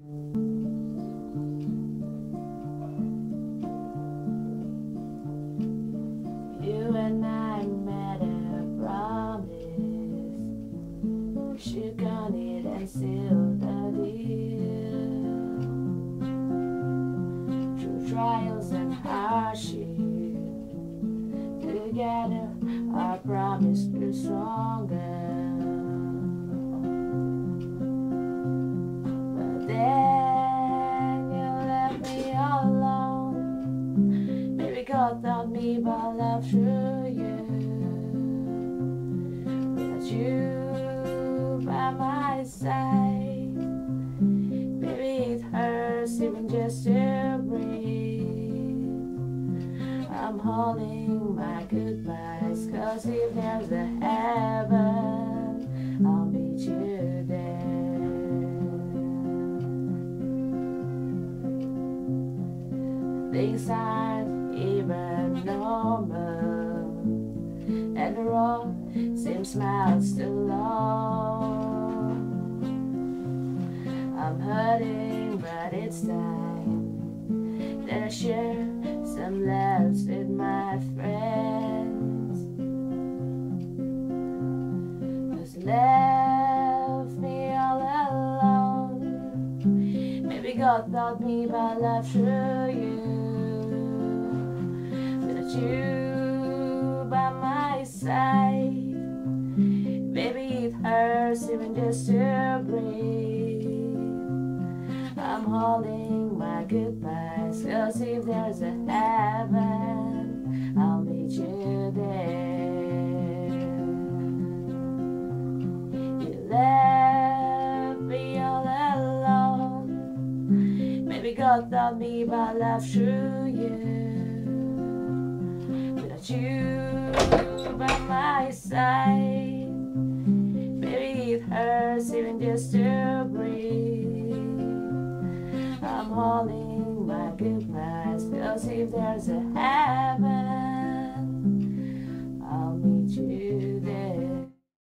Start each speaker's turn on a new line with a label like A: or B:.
A: You and I made a promise, shook on it and sealed the deal. Through trials and hardship, together our promise grew stronger. But then you left me all alone. Maybe God taught me about love through you. Without you by my side, maybe it hurts even just to breathe. I'm holding my goodbyes, 'cause if there's a heaven, I'll meet you there. Things aren't even normal, and the road seems miles too long. I'm hurting, but it's time that I share some laughs with my friends. 'Cause you left me all alone. Maybe God taught me about love through you. Without you by my side, maybe it hurts even just to breathe. I'm holding my goodbyes, 'cause if there's a heaven, I'll meet you there. You left me all alone. Maybe God taught me about love through you. Without you by my side, maybe it hurts even just to breathe. I'm holding my goodbyes, 'cause if there's a heaven,